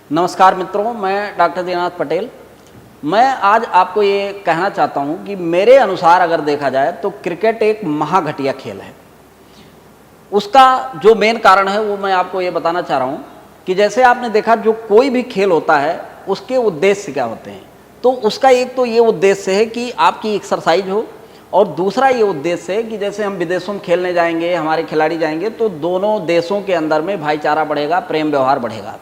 नमस्कार मित्रों, मैं डॉक्टर दीनानाथ पटेल। मैं आज आपको ये कहना चाहता हूँ कि मेरे अनुसार अगर देखा जाए तो क्रिकेट एक महाघटिया खेल है। उसका जो मेन कारण है वो मैं आपको ये बताना चाह रहा हूँ कि जैसे आपने देखा जो कोई भी खेल होता है उसके उद्देश्य क्या होते हैं। तो उसका एक तो ये उद्देश्य है कि आपकी एक्सरसाइज हो, और दूसरा ये उद्देश्य है कि जैसे हम विदेशों में खेलने जाएंगे, हमारे खिलाड़ी जाएंगे तो दोनों देशों के अंदर में भाईचारा बढ़ेगा, प्रेम व्यवहार बढ़ेगा।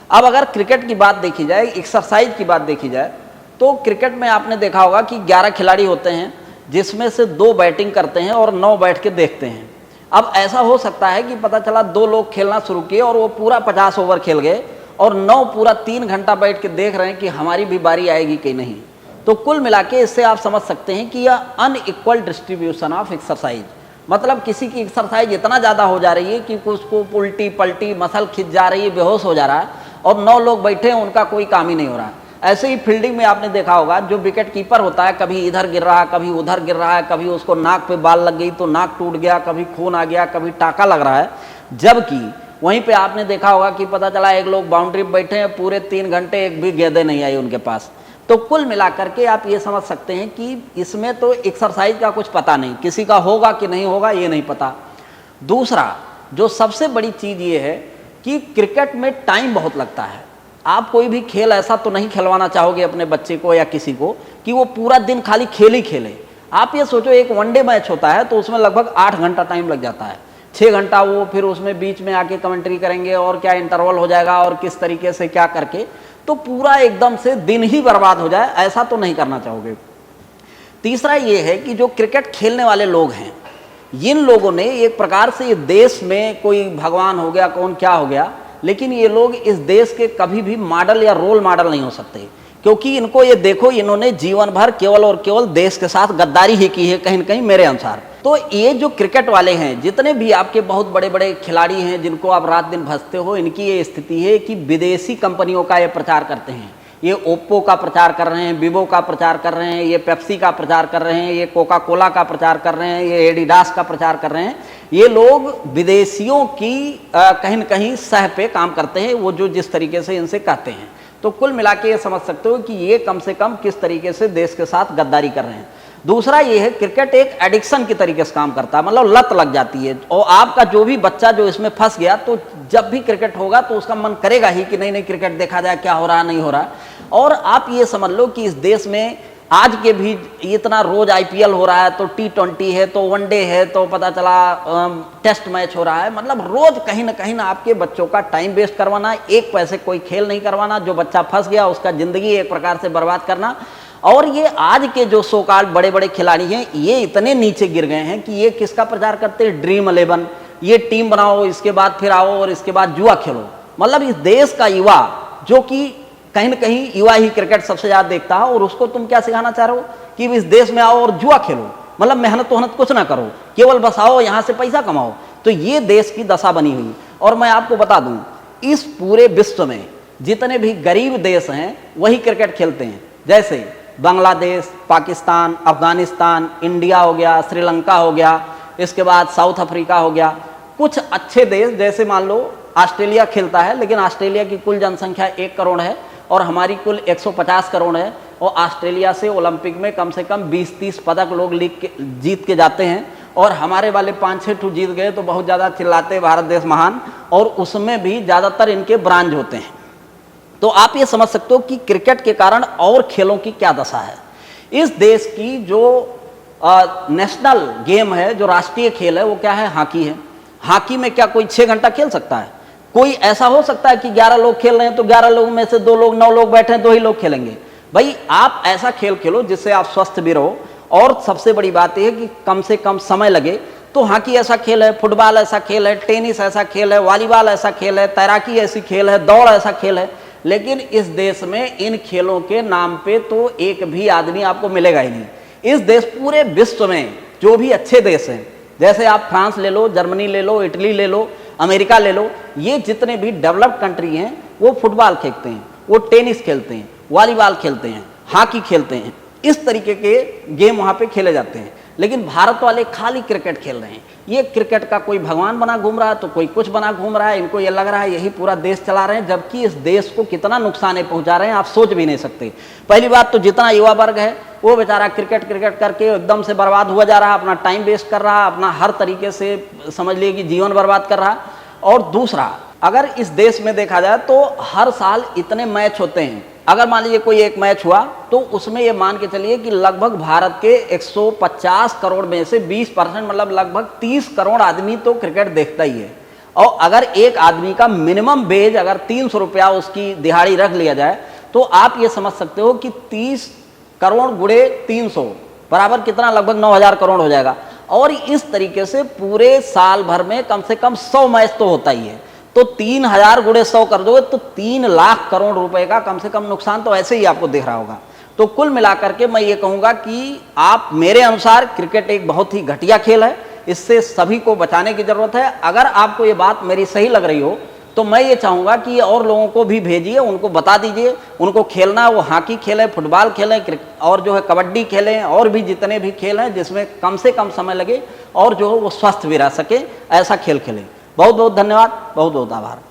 अब अगर क्रिकेट की बात देखी जाए, एक्सरसाइज की बात देखी जाए, तो क्रिकेट में आपने देखा होगा कि 11 खिलाड़ी होते हैं जिसमें से 2 बैटिंग करते हैं और 9 बैठ के देखते हैं। अब ऐसा हो सकता है कि पता चला 2 लोग खेलना शुरू किए और वो पूरा 50 ओवर खेल गए और 9 पूरा 3 घंटा बैठ के देख रहे हैं कि हमारी भी बारी आएगी कि नहीं। तो कुल मिला के इससे आप समझ सकते हैं कि यह अनइक्वल डिस्ट्रीब्यूशन ऑफ एक्सरसाइज, मतलब किसी की एक्सरसाइज इतना ज़्यादा हो जा रही है कि उसको उल्टी पलटी मसल खिंच जा रही है, बेहोश हो जा रहा है, और 9 लोग बैठे हैं, उनका कोई काम ही नहीं हो रहा है। ऐसे ही फील्डिंग में आपने देखा होगा, जो विकेट कीपर होता है कभी इधर गिर रहा है, कभी उधर गिर रहा है, कभी उसको नाक पे बाल लग गई तो नाक टूट गया, कभी खून आ गया, कभी टाका लग रहा है। जबकि वहीं पे आपने देखा होगा कि पता चला एक लोग बाउंड्री पर बैठे हैं, पूरे 3 घंटे एक भी गेंदें नहीं आई उनके पास। तो कुल मिलाकर के आप ये समझ सकते हैं कि इसमें तो एक्सरसाइज का कुछ पता नहीं, किसी का होगा कि नहीं होगा ये नहीं पता। दूसरा जो सबसे बड़ी चीज़ ये है कि क्रिकेट में टाइम बहुत लगता है। आप कोई भी खेल ऐसा तो नहीं खिलवाना चाहोगे अपने बच्चे को या किसी को कि वो पूरा दिन खाली खेल ही खेले। आप ये सोचो, एक वनडे मैच होता है तो उसमें लगभग 8 घंटा टाइम लग जाता है, 6 घंटा वो फिर उसमें बीच में आके कमेंट्री करेंगे और क्या इंटरवल हो जाएगा और किस तरीके से क्या करके, तो पूरा एकदम से दिन ही बर्बाद हो जाए, ऐसा तो नहीं करना चाहोगे। तीसरा ये है कि जो क्रिकेट खेलने वाले लोग हैं, इन लोगों ने एक प्रकार से ये देश में कोई भगवान हो गया, कौन क्या हो गया, लेकिन ये लोग इस देश के कभी भी मॉडल या रोल मॉडल नहीं हो सकते, क्योंकि इनको ये देखो, इन्होंने जीवन भर केवल और केवल देश के साथ गद्दारी ही की है कहीं न कहीं मेरे अनुसार। तो ये जो क्रिकेट वाले हैं, जितने भी आपके बहुत बड़े बड़े खिलाड़ी हैं जिनको आप रात दिन भजते हो, इनकी ये स्थिति है कि विदेशी कंपनियों का ये प्रचार करते हैं। ये ओप्पो का प्रचार कर रहे हैं, वीवो का प्रचार कर रहे हैं, ये पेप्सी का प्रचार कर रहे हैं, ये कोका कोला का प्रचार कर रहे हैं, ये एडिडास का प्रचार कर रहे हैं। ये लोग विदेशियों की कहीं न कहीं सह पे काम करते हैं, वो जो जिस तरीके से इनसे कहते हैं। तो कुल मिला के ये समझ सकते हो कि ये कम से कम किस तरीके से देश के साथ गद्दारी कर रहे हैं। दूसरा ये है, क्रिकेट एक एडिक्शन की तरीके से काम करता है, मतलब लत लग जाती है। और आपका जो भी बच्चा जो इसमें फंस गया, तो जब भी क्रिकेट होगा तो उसका मन करेगा ही कि नहीं नहीं क्रिकेट देखा जाए, क्या हो रहा नहीं हो रहा। और आप ये समझ लो कि इस देश में आज के भी इतना रोज IPL हो रहा है, तो T20 है, तो वनडे है, तो पता चला टेस्ट मैच हो रहा है, मतलब रोज कहीं ना आपके बच्चों का टाइम वेस्ट करवाना, एक पैसे कोई खेल नहीं करवाना, जो बच्चा फंस गया उसका जिंदगी एक प्रकार से बर्बाद करना। और ये आज के जो सोकाल बड़े बड़े खिलाड़ी हैं, ये इतने नीचे गिर गए हैं कि ये किसका प्रचार करते हैं, ड्रीम 11, ये टीम बनाओ, इसके बाद फिर आओ और इसके बाद जुआ खेलो। मतलब इस देश का युवा, जो कि कहीं न कहीं युवा ही क्रिकेट सबसे ज्यादा देखता है, और उसको तुम क्या सिखाना चाह रहे हो कि इस देश में आओ और जुआ खेलो, मतलब मेहनत कुछ ना करो, केवल बस आओ यहाँ से पैसा कमाओ। तो ये देश की दशा बनी हुई। और मैं आपको बता दूं, इस पूरे विश्व में जितने भी गरीब देश हैं वही क्रिकेट खेलते हैं। जैसे बांग्लादेश, पाकिस्तान, अफगानिस्तान, इंडिया हो गया, श्रीलंका हो गया, इसके बाद साउथ अफ्रीका हो गया। कुछ अच्छे देश जैसे मान लो ऑस्ट्रेलिया खेलता है, लेकिन ऑस्ट्रेलिया की कुल जनसंख्या 1 करोड़ है और हमारी कुल 150 करोड़ है, और ऑस्ट्रेलिया से ओलंपिक में कम से कम 20-30 पदक लोग जीत के जाते हैं, और हमारे वाले 5-6 जीत गए तो बहुत ज़्यादा चिल्लाते भारत देश महान, और उसमें भी ज़्यादातर इनके ब्रांज होते हैं। तो आप ये समझ सकते हो कि क्रिकेट के कारण और खेलों की क्या दशा है। इस देश की जो नेशनल गेम है, जो राष्ट्रीय खेल है, वो क्या है, हॉकी है। हॉकी में क्या कोई 6 घंटा खेल सकता है? कोई ऐसा हो सकता है कि 11 लोग खेल रहे हैं तो 11 लोग में से 2 लोग 9 लोग बैठे हैं, 2 ही लोग खेलेंगे? भाई आप ऐसा खेल खेलो जिससे आप स्वस्थ भी रहो, और सबसे बड़ी बात यह है कि कम से कम समय लगे। तो हॉकी ऐसा खेल है, फुटबॉल ऐसा खेल है, टेनिस ऐसा खेल है, वॉलीबॉल ऐसा खेल है, तैराकी ऐसी खेल है, दौड़ ऐसा खेल है। लेकिन इस देश में इन खेलों के नाम पे तो एक भी आदमी आपको मिलेगा ही नहीं। इस देश पूरे विश्व में जो भी अच्छे देश हैं, जैसे आप फ्रांस ले लो, जर्मनी ले लो, इटली ले लो, अमेरिका ले लो, ये जितने भी डेवलप्ड कंट्री हैं वो फुटबॉल खेलते हैं, वो टेनिस खेलते हैं, वॉलीबॉल खेलते हैं, हॉकी खेलते हैं, इस तरीके के गेम वहाँ पे खेले जाते हैं। लेकिन भारत वाले खाली क्रिकेट खेल रहे हैं। ये क्रिकेट का कोई भगवान बना घूम रहा है तो कोई कुछ बना घूम रहा है, इनको ये लग रहा है यही पूरा देश चला रहे हैं, जबकि इस देश को कितना नुकसान पहुंचा रहे हैं आप सोच भी नहीं सकते। पहली बात तो जितना युवा वर्ग है वो बेचारा क्रिकेट करके एकदम से बर्बाद हुआ जा रहा है, अपना टाइम वेस्ट कर रहा है, अपना हर तरीके से समझ लिए कि जीवन बर्बाद कर रहा है। और दूसरा, अगर इस देश में देखा जाए तो हर साल इतने मैच होते हैं, अगर मान लीजिए कोई एक मैच हुआ तो उसमें ये मान के चलिए कि लगभग भारत के 150 करोड़ में से 20% मतलब लगभग 30 करोड़ आदमी तो क्रिकेट देखता ही है। और अगर एक आदमी का मिनिमम वेज अगर 300 रुपया उसकी दिहाड़ी रख लिया जाए तो आप ये समझ सकते हो कि 30 करोड़ गुणे 300 बराबर कितना, लगभग 9000 करोड़ हो जाएगा। और इस तरीके से पूरे साल भर में कम से कम 100 मैच तो होता ही है, तो 3000 गुणे 100 कर दोगे तो 3 लाख करोड़ रुपए का कम से कम नुकसान तो ऐसे ही आपको दिख रहा होगा। तो कुल मिलाकर के मैं ये कहूँगा कि आप मेरे अनुसार क्रिकेट एक बहुत ही घटिया खेल है, इससे सभी को बचाने की ज़रूरत है। अगर आपको ये बात मेरी सही लग रही हो तो मैं ये चाहूँगा कि और लोगों को भी भेजिए, उनको बता दीजिए, उनको खेलना वो हॉकी खेलें, फुटबॉल खेलें और जो है कबड्डी खेलें, और भी जितने भी खेल हैं जिसमें कम से कम समय लगे और जो है वो स्वस्थ भी रह सके, ऐसा खेल खेलें। बहुत बहुत धन्यवाद, बहुत बहुत आभार।